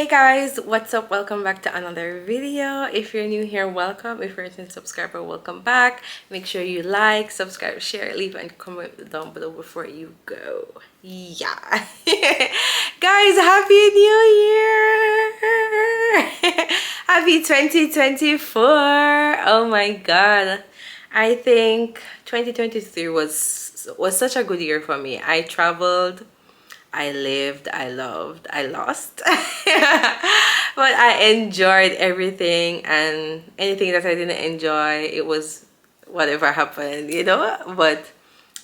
Hey guys, what's up? Welcome back to another video. If you're new here, welcome. If you're a new subscriber, welcome back. Make sure you like, subscribe, share, leave and comment down below before you go. Yeah. Guys, happy new year. Happy 2024. Oh my god. I think 2023 was such a good year for me. I traveled, I lived, I loved, I lost. But I enjoyed everything, and anything that I didn't enjoy, it was whatever happened, you know? But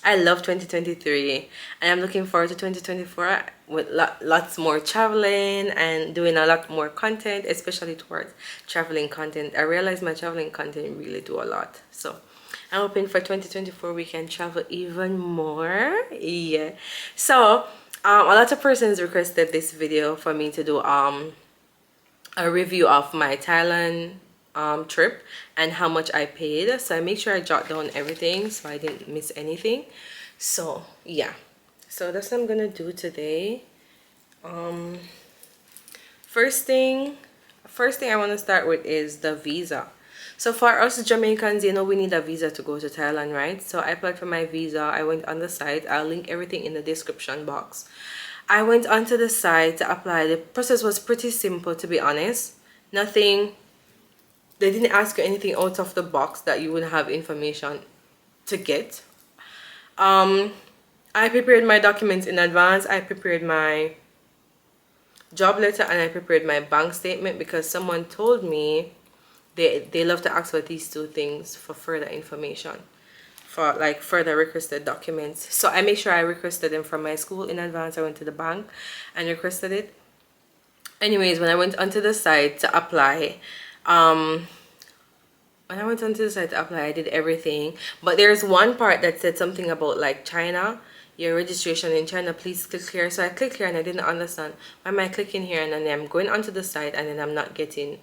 I love 2023, and I'm looking forward to 2024 with lots more traveling and doing a lot more content, especially towards traveling content. I realize my traveling content really do a lot. So I'm hoping for 2024 we can travel even more. Yeah. So a lot of persons requested this video for me to do a review of my Thailand trip and how much I paid. So I make sure I jot down everything so I didn't miss anything. So yeah, so that's what I'm gonna do today. First thing I want to start with is the visa. So for us Jamaicans, you know, we need a visa to go to Thailand, right? So I applied for my visa. I went on the site. I'll link everything in the description box. I went onto the site to apply. The process was pretty simple, to be honest. Nothing, they didn't ask you anything out of the box that you wouldn't have information to get. I prepared my documents in advance. I prepared my job letter and I prepared my bank statement because someone told me they love to ask for these two things for further information, for like further requested documents. So I make sure I requested them from my school in advance. I went to the bank and requested it. Anyways, when I went onto the site to apply, I did everything, but there's one part that said something about like China, your registration in China, please click here. So I clicked here and I didn't understand why am I clicking here, and then I'm going onto the site and then I'm not getting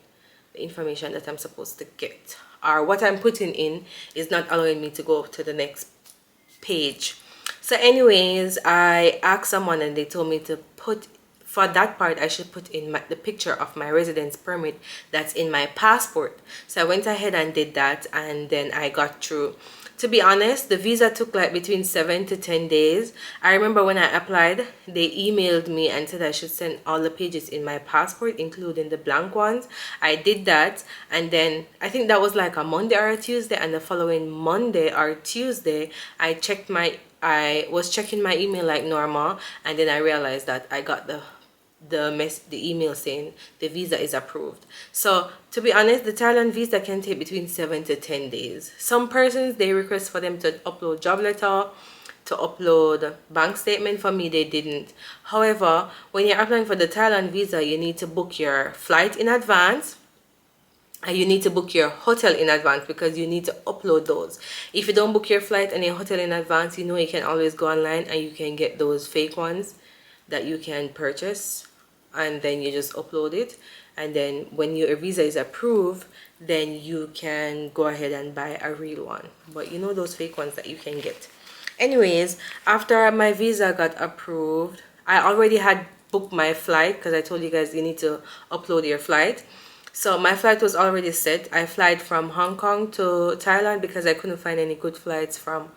the information that I'm supposed to get, or what I'm putting in is not allowing me to go to the next page. So anyways, I asked someone and they told me to put, for that part I should put in the picture of my residence permit that's in my passport. So I went ahead and did that, and then I got through. To be honest, the visa took like between 7 to 10 days. I remember when I applied, they emailed me and said I should send all the pages in my passport, including the blank ones. I did that, and then I think that was like a Monday or a Tuesday, and the following Monday or Tuesday, I was checking my email like normal, and then I realized that I got the email saying the visa is approved. So to be honest, the Thailand visa can take between 7 to 10 days. Some persons, they request for them to upload job letter, to upload bank statement. For me, they didn't. However, when you're applying for the Thailand visa, you need to book your flight in advance and you need to book your hotel in advance, because you need to upload those. If you don't book your flight and your hotel in advance, you know, you can always go online and you can get those fake ones that you can purchase, and then you just upload it, and then when your visa is approved, then you can go ahead and buy a real one. But you know, those fake ones that you can get. Anyways, after my visa got approved, I already had booked my flight, because I told you guys you need to upload your flight. So my flight was already set. I flied from Hong Kong to Thailand because I couldn't find any good flights from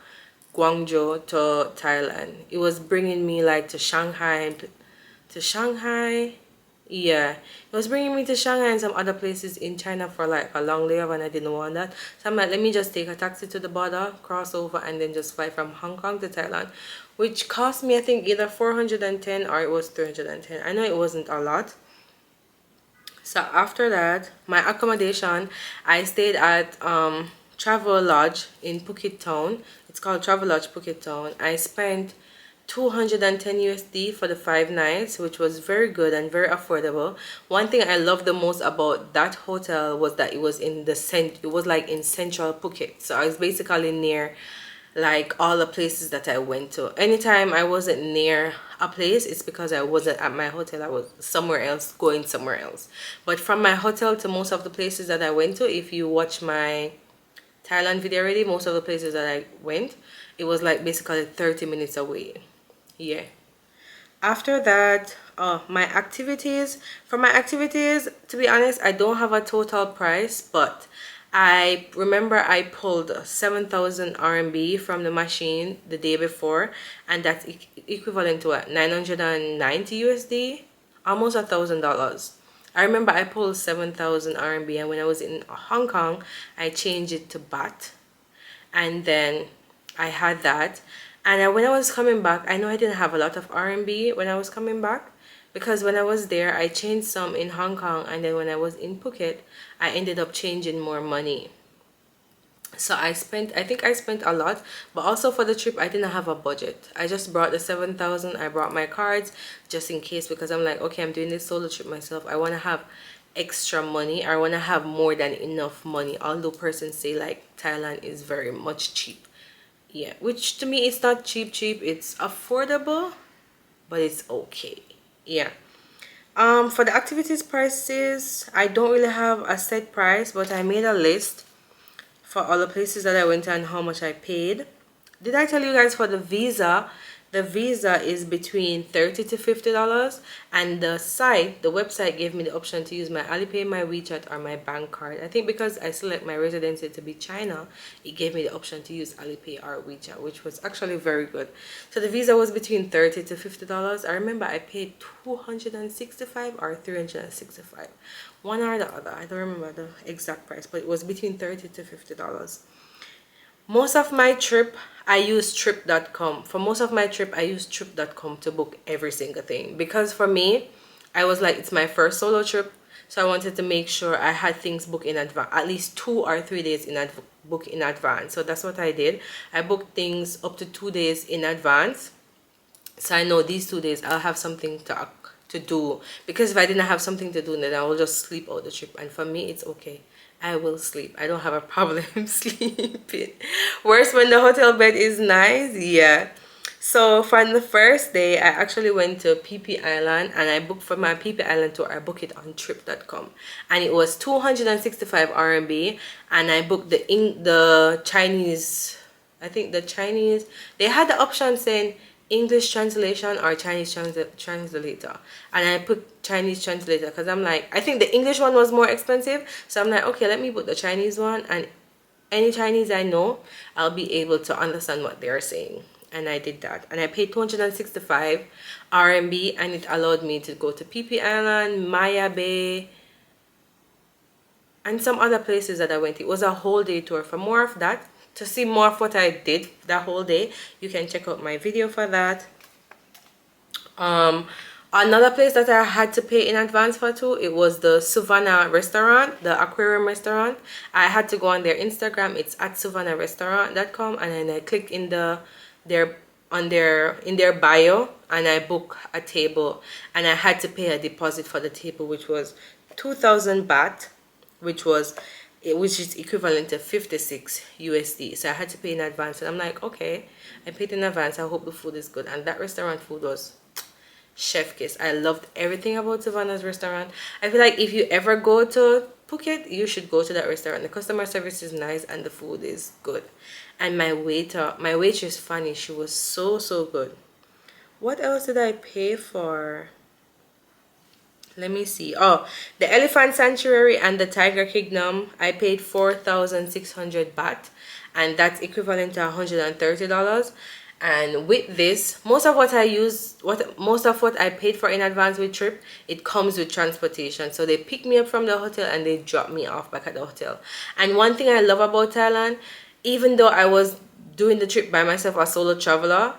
Guangzhou to Thailand. It was bringing me like to Shanghai. Yeah, it was bringing me to Shanghai and some other places in China for like a long layover, and I didn't want that. So I'm like, let me just take a taxi to the border, cross over, and then just fly from Hong Kong to Thailand, which cost me I think either 410 or it was 310. I know it wasn't a lot. So after that, my accommodation, I stayed at Travel Lodge in Phuket Town. It's called Travel Lodge Phuket Town. I spent 210 USD for the 5 nights, which was very good and very affordable. One thing I loved the most about that hotel was that it was in it was like in central Phuket. So I was basically near like all the places that I went to. Anytime I wasn't near a place, it's because I wasn't at my hotel. I was somewhere else, going somewhere else. But from my hotel to most of the places that I went to, if you watch my Thailand video already, most of the places that I went, it was like basically 30 minutes away. Yeah. After that, my activities. For my activities, to be honest, I don't have a total price, but I remember I pulled 7,000 RMB from the machine the day before, and that's equivalent to what, 990 USD, almost $1,000. I remember I pulled 7,000 RMB, and when I was in Hong Kong, I changed it to baht, and then I had that. And when I was coming back, I know I didn't have a lot of RMB when I was coming back, because when I was there, I changed some in Hong Kong, and then when I was in Phuket, I ended up changing more money. So I think I spent a lot, but also for the trip, I didn't have a budget. I just brought the 7,000. I brought my cards just in case, because I'm like, okay, I'm doing this solo trip myself. I want to have extra money. I want to have more than enough money. Although persons say like Thailand is very much cheap. Yeah, which to me it's not cheap, it's affordable, but it's okay. Yeah. For the activities prices, I don't really have a set price, but I made a list for all the places that I went and how much I paid. Did I tell you guys for the visa? The visa is between $30 to $50, and the website gave me the option to use my Alipay, my WeChat, or my bank card. I think because I select my residency to be China, it gave me the option to use Alipay or WeChat, which was actually very good. So the visa was between $30 to $50. I remember I paid 265 or 365, one or the other. I don't remember the exact price, but it was between $30 to $50. Most of my trip, I use trip.com. For most of my trip, I use trip.com to book every single thing. Because for me, I was like, it's my first solo trip. So I wanted to make sure I had things booked in advance, at least 2 or 3 days book in advance. So that's what I did. I booked things up to 2 days in advance. So I know these 2 days I'll have something to do. Because if I didn't have something to do, then I will just sleep out the trip. And for me, it's okay. I will sleep. I don't have a problem sleeping. Worse when the hotel bed is nice. Yeah. So from the first day, I actually went to phiphiislan, and I booked for my phiphiislan tour. I booked it on trip.com, and it was 265 RMB. And I booked the Chinese. I think the Chinese, they had the option saying English translation or Chinese translator, and I put Chinese translator because I'm like, I think the English one was more expensive, so I'm like, okay, let me put the Chinese one, and any Chinese I know, I'll be able to understand what they're saying. And I did that, and I paid 265 RMB, and it allowed me to go to phiphiislan, Maya Bay, and some other places that I went. It was a whole day tour. For more of that, to see more of what I did that whole day, you can check out my video for that. Another place that I had to pay in advance for too, it was the Savannah restaurant, the aquarium restaurant. I had to go on their Instagram. It's at savannahRestaurant.com, and then I clicked in their bio, and I booked a table, and I had to pay a deposit for the table, which was 2,000 baht, which is equivalent to 56 USD. So I had to pay in advance, and I'm like, okay, I paid in advance. I hope the food is good. And that restaurant food was chef kiss. I loved everything about Savannah's restaurant. I feel like if you ever go to Phuket, you should go to that restaurant. The customer service is nice, and the food is good. And my waitress Fanny, she was so good. What else did I pay for? Let me see. Oh, the Elephant Sanctuary and the Tiger Kingdom, I paid 4,600 baht, and that's equivalent to $130. And with this, most of what I paid for in advance with trip, it comes with transportation. So they pick me up from the hotel and they drop me off back at the hotel. And one thing I love about Thailand, even though I was doing the trip by myself, a solo traveler,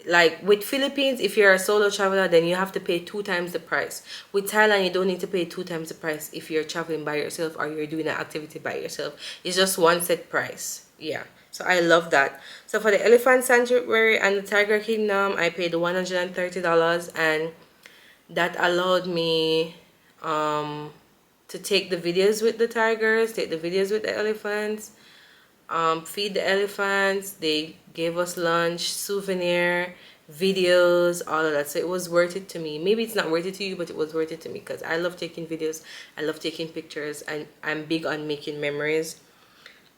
like with Philippines, if you're a solo traveler, then you have to pay 2 times the price. With Thailand, you don't need to pay 2 times the price if you're traveling by yourself or you're doing an activity by yourself. It's just one set price. Yeah, so I love that. So for the Elephant Sanctuary and the Tiger Kingdom, I paid $130, and that allowed me to take the videos with the tigers, take the videos with the elephants, feed the elephants. They gave us lunch, souvenir, videos, all of that. So it was worth it to me. Maybe it's not worth it to you, but it was worth it to me because I love taking videos, I love taking pictures, and I'm big on making memories.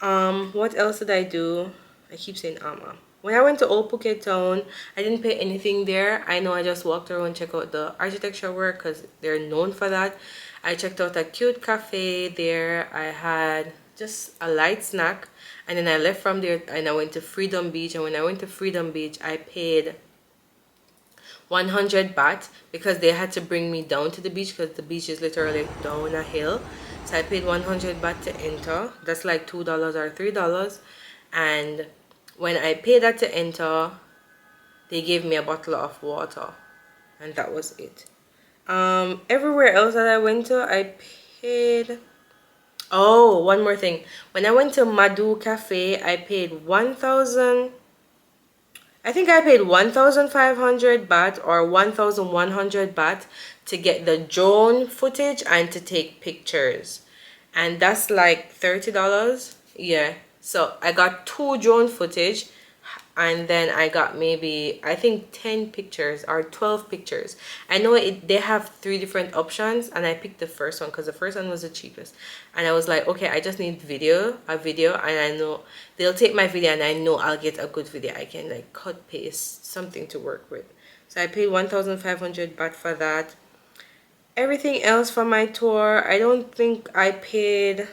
What else did I do? I keep saying When I went to Old Phuket Town, I didn't pay anything there. I know I just walked around, check out the architecture work because they're known for that. I checked out a cute cafe there. I had just a light snack, and then I left from there and I went to Freedom Beach. And when I went to Freedom Beach, I paid 100 baht because they had to bring me down to the beach because the beach is literally down a hill. So I paid 100 baht to enter. That's like $2 or $3. And when I paid that to enter, they gave me a bottle of water, and that was it. Everywhere else that I went to, I paid. Oh, one more thing. When I went to Madhu Cafe, I paid 1,000. I think I paid 1,500 baht or 1,100 baht to get the drone footage and to take pictures, and that's like $30. Yeah. So I got 2 drone footage, and then I got maybe, I think 10 pictures or 12 pictures. I know they have 3 different options, and I picked the first one because the first one was the cheapest. And I was like, okay, I just need a video, and I know they'll take my video, and I know I'll get a good video. I can like cut, paste, something to work with. So I paid 1,500 baht for that. Everything else for my tour, I don't think I paid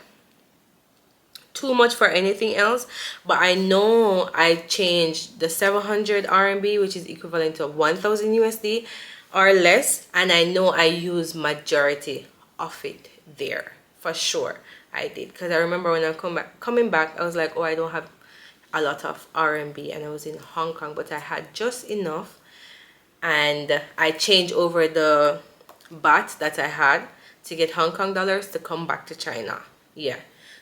too much for anything else, but I know I changed the 700 RMB, which is equivalent to 1,000 USD or less, and I know I used majority of it there for sure. I did, because I remember when I'm coming back, I was like, oh, I don't have a lot of RMB, and I was in Hong Kong, but I had just enough, and I changed over the baht that I had to get Hong Kong dollars to come back to China. Yeah.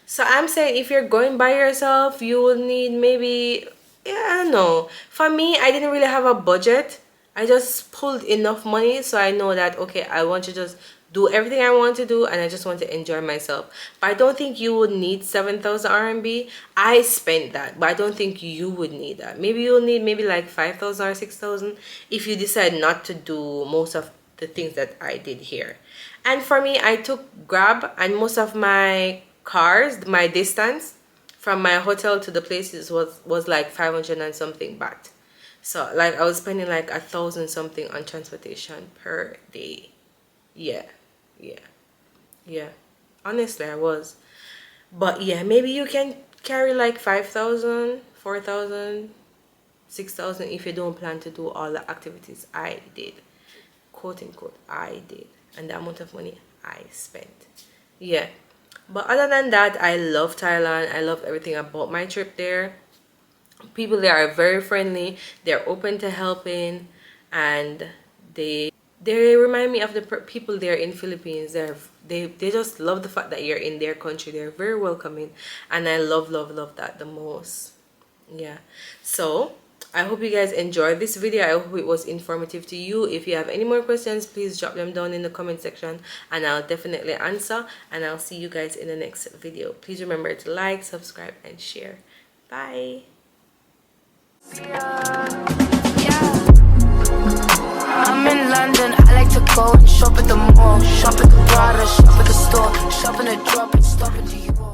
So I'm saying if you're going by yourself, you will need maybe, yeah, I don't know. For me, I didn't really have a budget. I just pulled enough money, so I know that, okay, I want to just do everything I want to do, and I just want to enjoy myself. But I don't think you would need 7,000 RMB. I spent that, but I don't think you would need that. Maybe you'll need maybe like 5,000 or 6,000 if you decide not to do most of the things that I did here. And for me, I took Grab, and most of my cars, my distance from my hotel to the places was like 500 and something baht. So like I was spending like 1,000 something on transportation per day. Yeah. Honestly, I was. But yeah, maybe you can carry like 5,000, 4,000, 6,000 if you don't plan to do all the activities I did, quote unquote I did, and the amount of money I spent. Yeah. But other than that, I love Thailand. I love everything about my trip there. People there are very friendly. They're open to helping, and they remind me of the people there in Philippines. They just love the fact that you're in their country. They're very welcoming, and I love that the most. Yeah. So I hope you guys enjoyed this video. I hope it was informative to you. If you have any more questions, please drop them down in the comment section, and I'll definitely answer. And I'll see you guys in the next video. Please remember to like, subscribe, and share. Bye. I'm in London. I like to go and shop at the mall, shop at the Prada, shop at the store, shop in a drop and stop into you all.